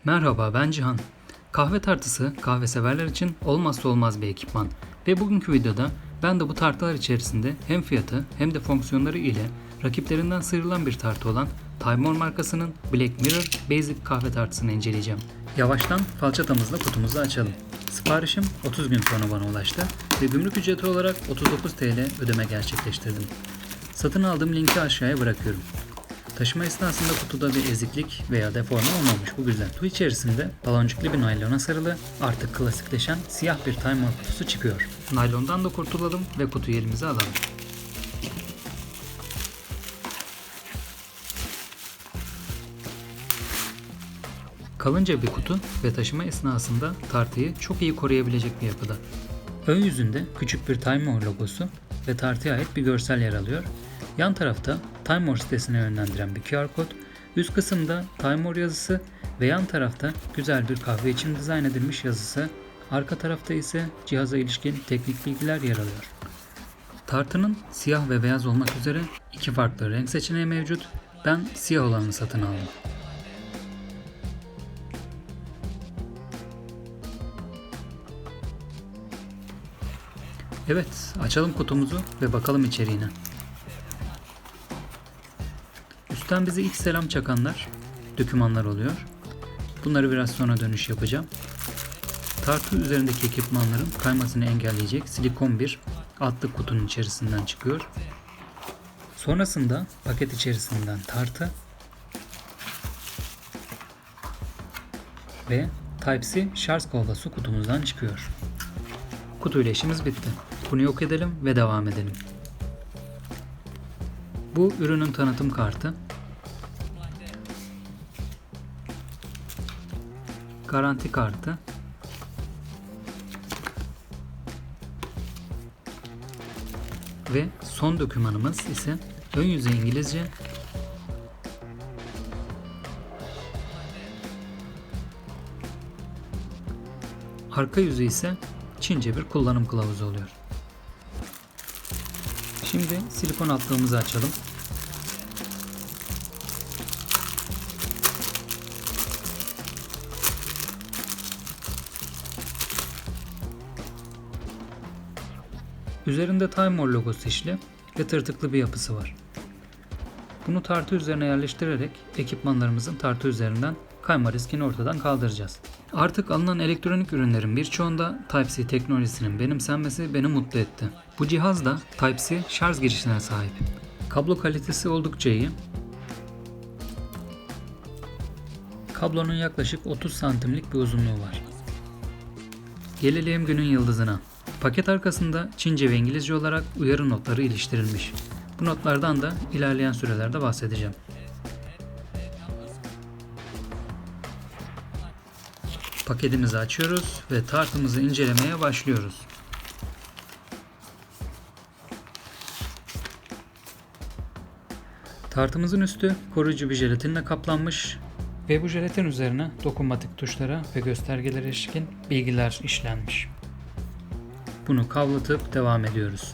Merhaba, ben Cihan. Kahve tartısı kahve severler için olmazsa olmaz bir ekipman. Ve bugünkü videoda ben de bu tartılar içerisinde hem fiyatı hem de fonksiyonları ile rakiplerinden sıyrılan bir tartı olan Timemore markasının Black Mirror Basic kahve tartısını inceleyeceğim. Yavaştan falçatamızla kutumuzu açalım. Siparişim 30 gün sonra bana ulaştı ve gümrük ücreti olarak 39 TL ödeme gerçekleştirdim. Satın aldığım linki aşağıya bırakıyorum. Taşıma esnasında kutuda bir eziklik veya deforme olmamış, bu güzel. Kutu içerisinde baloncuklu bir naylona sarılı, artık klasikleşen siyah bir Timemore kutusu çıkıyor. Naylondan da kurtulalım ve kutuyu elimize alalım. Kalınca bir kutu ve taşıma esnasında tartıyı çok iyi koruyabilecek bir yapıda. Ön yüzünde küçük bir Timemore logosu ve tartıya ait bir görsel yer alıyor. Yan tarafta Timemore sitesine yönlendiren bir QR kod, üst kısımda Timemore yazısı ve yan tarafta güzel bir kahve için dizayn edilmiş yazısı, arka tarafta ise cihaza ilişkin teknik bilgiler yer alıyor. Tartının siyah ve beyaz olmak üzere iki farklı renk seçeneği mevcut. Ben siyah olanını satın aldım. Evet, açalım kutumuzu ve bakalım içeriğine. Üstten bize ilk selam çakanlar, dokümanlar oluyor. Bunları biraz sonra dönüş yapacağım. Tartı üzerindeki ekipmanların kaymasını engelleyecek silikon bir altlık kutunun içerisinden çıkıyor. Sonrasında paket içerisinden tartı ve Type-C şarj kablosu kutumuzdan çıkıyor. Kutuyla işimiz bitti. Bunu yok edelim ve devam edelim. Bu ürünün tanıtım kartı. Garanti kartı. Ve son dokümanımız ise ön yüzey İngilizce, arka yüzü ise Çince bir kullanım kılavuzu oluyor. Şimdi silikon altlığımızı açalım. Üzerinde Timemore logosu işli ve tırtıklı bir yapısı var. Bunu tartı üzerine yerleştirerek ekipmanlarımızın tartı üzerinden kayma riskini ortadan kaldıracağız. Artık alınan elektronik ürünlerin birçoğunda Type-C teknolojisinin benimsenmesi beni mutlu etti. Bu cihaz da Type-C şarj girişine sahip. Kablo kalitesi oldukça iyi. Kablonun yaklaşık 30 santimlik bir uzunluğu var. Gelelim günün yıldızına. Paket arkasında Çince ve İngilizce olarak uyarı notları iliştirilmiş. Bu notlardan da ilerleyen sürelerde bahsedeceğim. Paketimizi açıyoruz ve tartımızı incelemeye başlıyoruz. Tartımızın üstü koruyucu bir jelatinle kaplanmış ve bu jelatin üzerine dokunmatik tuşlara ve göstergelere ilişkin bilgiler işlenmiş. Bunu kavlatıp devam ediyoruz.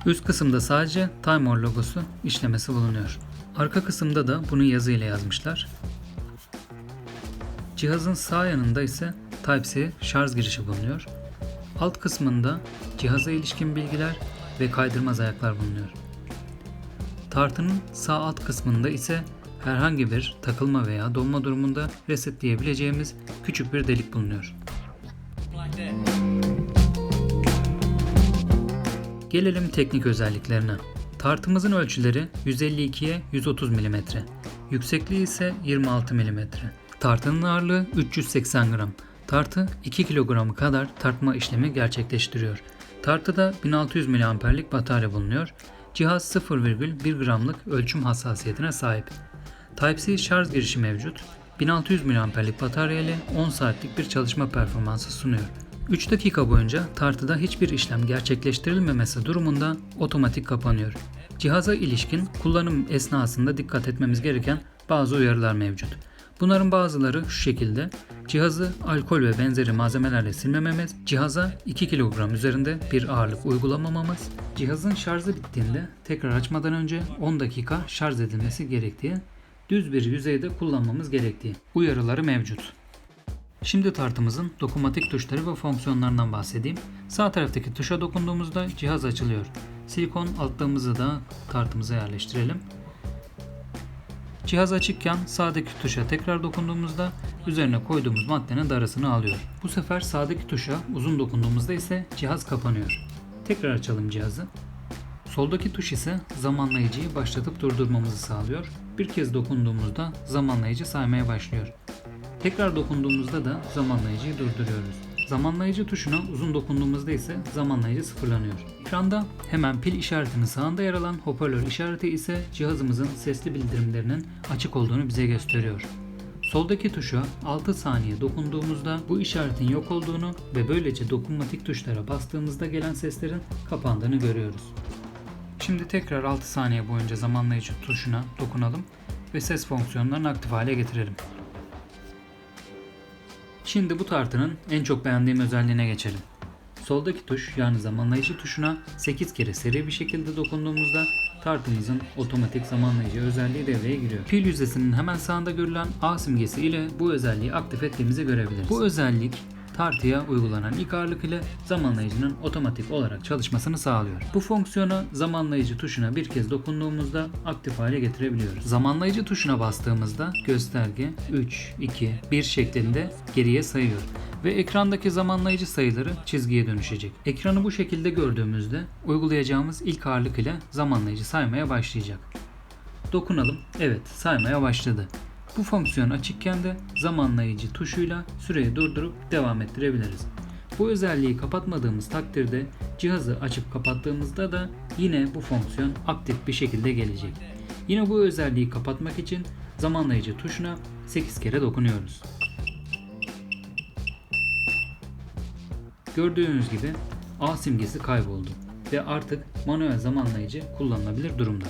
Üst kısımda sadece Timemore logosu işlemesi bulunuyor. Arka kısımda da bunu yazı ile yazmışlar. Cihazın sağ yanında ise Type-C şarj girişi bulunuyor. Alt kısmında cihaza ilişkin bilgiler ve kaydırmaz ayaklar bulunuyor. Tartının sağ alt kısmında ise herhangi bir takılma veya donma durumunda resetleyebileceğimiz küçük bir delik bulunuyor. Gelelim teknik özelliklerine. Tartımızın ölçüleri 152'ye 130 mm, yüksekliği ise 26 mm. Tartının ağırlığı 380 gram. Tartı 2 kilogramı kadar tartma işlemi gerçekleştiriyor. Tartıda 1600 mAh'lik batarya bulunuyor. Cihaz 0,1 gramlık ölçüm hassasiyetine sahip. Type-C şarj girişi mevcut. 1600 mAh'lik batarya ile 10 saatlik bir çalışma performansı sunuyor. 3 dakika boyunca tartıda hiçbir işlem gerçekleştirilmemesi durumunda otomatik kapanıyor. Cihaza ilişkin kullanım esnasında dikkat etmemiz gereken bazı uyarılar mevcut. Bunların bazıları şu şekilde: cihazı alkol ve benzeri malzemelerle silmememiz, cihaza 2 kilogram üzerinde bir ağırlık uygulamamamız, cihazın şarjı bittiğinde tekrar açmadan önce 10 dakika şarj edilmesi gerektiği düz bir yüzeyde kullanmamız gerektiği uyarıları mevcut. Şimdi tartımızın dokunmatik tuşları ve fonksiyonlarından bahsedeyim. Sağ taraftaki tuşa dokunduğumuzda cihaz açılıyor. Silikon altlığımızı da tartımıza yerleştirelim. Cihaz açıkken sağdaki tuşa tekrar dokunduğumuzda üzerine koyduğumuz maddenin darasını alıyor. Bu sefer sağdaki tuşa uzun dokunduğumuzda ise cihaz kapanıyor. Tekrar açalım cihazı. Soldaki tuş ise zamanlayıcıyı başlatıp durdurmamızı sağlıyor. Bir kez dokunduğumuzda zamanlayıcı saymaya başlıyor. Tekrar dokunduğumuzda da zamanlayıcıyı durduruyoruz. Zamanlayıcı tuşuna uzun dokunduğumuzda ise zamanlayıcı sıfırlanıyor. Ekranda hemen pil işaretinin sağında yer alan hoparlör işareti ise cihazımızın sesli bildirimlerinin açık olduğunu bize gösteriyor. Soldaki tuşa 6 saniye dokunduğumuzda bu işaretin yok olduğunu ve böylece dokunmatik tuşlara bastığımızda gelen seslerin kapandığını görüyoruz. Şimdi tekrar 6 saniye boyunca zamanlayıcı tuşuna dokunalım ve ses fonksiyonlarını aktif hale getirelim. Şimdi bu tartının en çok beğendiğim özelliğine geçelim. Soldaki tuş yani zamanlayıcı tuşuna 8 kere seri bir şekilde dokunduğumuzda tartımızın otomatik zamanlayıcı özelliği devreye giriyor. Pil yüzdesinin hemen sağında görülen A simgesi ile bu özelliği aktif ettiğimizi görebiliriz. Bu özellik tartıya uygulanan ilk ağırlık ile zamanlayıcının otomatik olarak çalışmasını sağlıyor. Bu fonksiyona zamanlayıcı tuşuna bir kez dokunduğumuzda aktif hale getirebiliyoruz. Zamanlayıcı tuşuna bastığımızda gösterge 3, 2, 1 şeklinde geriye sayıyor ve ekrandaki zamanlayıcı sayıları çizgiye dönüşecek. Ekranı bu şekilde gördüğümüzde uygulayacağımız ilk ağırlık ile zamanlayıcı saymaya başlayacak. Dokunalım. Evet, saymaya başladı. Bu fonksiyon açıkken de zamanlayıcı tuşuyla süreyi durdurup devam ettirebiliriz. Bu özelliği kapatmadığımız takdirde cihazı açıp kapattığımızda da yine bu fonksiyon aktif bir şekilde gelecek. Yine bu özelliği kapatmak için zamanlayıcı tuşuna 8 kere dokunuyoruz. Gördüğünüz gibi A simgesi kayboldu ve artık manuel zamanlayıcı kullanılabilir durumda.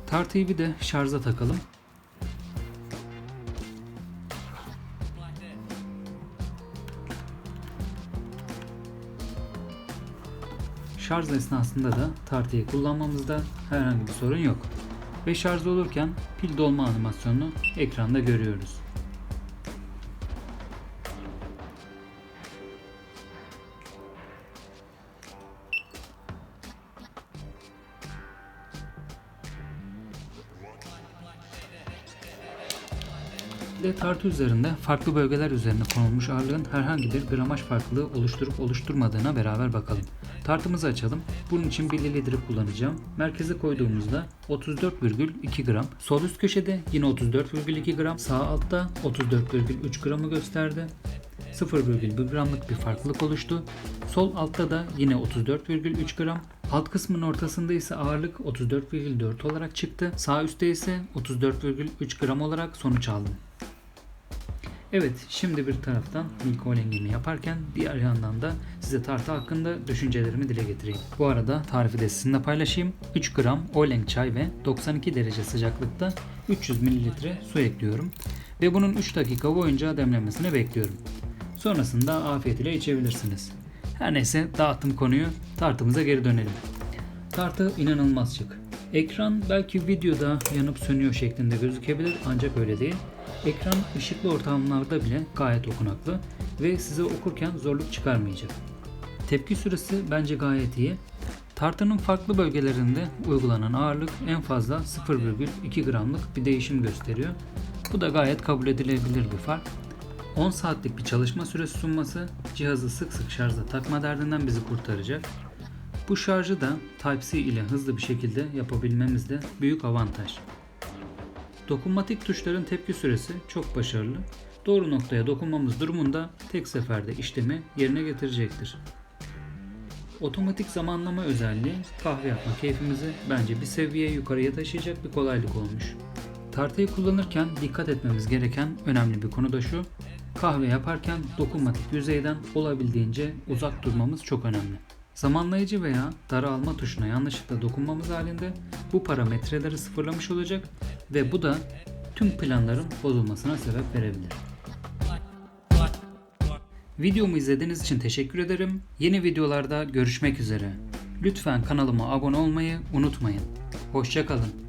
Tartıyı bir de şarja takalım. Şarj esnasında da tartıyı kullanmamızda herhangi bir sorun yok. Ve şarj olurken pil dolma animasyonunu ekranda görüyoruz. Ve tartı üzerinde farklı bölgeler üzerine konulmuş ağırlığın herhangi bir gramaj farklılığı oluşturup oluşturmadığına beraber bakalım. Tartımızı açalım. Bunun için bir litre kullanacağım. Merkeze koyduğumuzda 34,2 gram. Sol üst köşede yine 34,2 gram. Sağ altta 34,3 gramı gösterdi. 0,1 gramlık bir farklılık oluştu. Sol altta da yine 34,3 gram. Alt kısmın ortasında ise ağırlık 34,4 olarak çıktı. Sağ üstte ise 34,3 gram olarak sonuç aldım. Evet, şimdi bir taraftan milk yaparken diğer yandan da size tartı hakkında düşüncelerimi dile getireyim. Bu arada tarifi de sizinle paylaşayım. 3 gram Ooleng çay ve 92 derece sıcaklıkta 300 ml su ekliyorum ve bunun 3 dakika boyunca demlenmesini bekliyorum. Sonrasında afiyet ile içebilirsiniz. Her neyse, dağıttım konuyu, tartımıza geri dönelim. Tartı inanılmaz şık. Ekran belki videoda yanıp sönüyor şeklinde gözükebilir ancak öyle değil. Ekran ışıklı ortamlarda bile gayet okunaklı ve size okurken zorluk çıkarmayacak. Tepki süresi bence gayet iyi. Tartının farklı bölgelerinde uygulanan ağırlık en fazla 0,2 gramlık bir değişim gösteriyor. Bu da gayet kabul edilebilir bir fark. 10 saatlik bir çalışma süresi sunması cihazı sık sık şarja takma derdinden bizi kurtaracak. Bu şarjı da Type-C ile hızlı bir şekilde yapabilmemiz de büyük avantaj. Dokunmatik tuşların tepki süresi çok başarılı. Doğru noktaya dokunmamız durumunda tek seferde işlemi yerine getirecektir. Otomatik zamanlama özelliği kahve yapma keyfimizi bence bir seviye yukarıya taşıyacak bir kolaylık olmuş. Tartıyı kullanırken dikkat etmemiz gereken önemli bir konu da şu: kahve yaparken dokunmatik yüzeyden olabildiğince uzak durmamız çok önemli. Zamanlayıcı veya daralma tuşuna yanlışlıkla dokunmamız halinde bu parametreleri sıfırlamış olacak ve bu da tüm planların bozulmasına sebep verebilir. Videomu izlediğiniz için teşekkür ederim. Yeni videolarda görüşmek üzere. Lütfen kanalıma abone olmayı unutmayın. Hoşça kalın.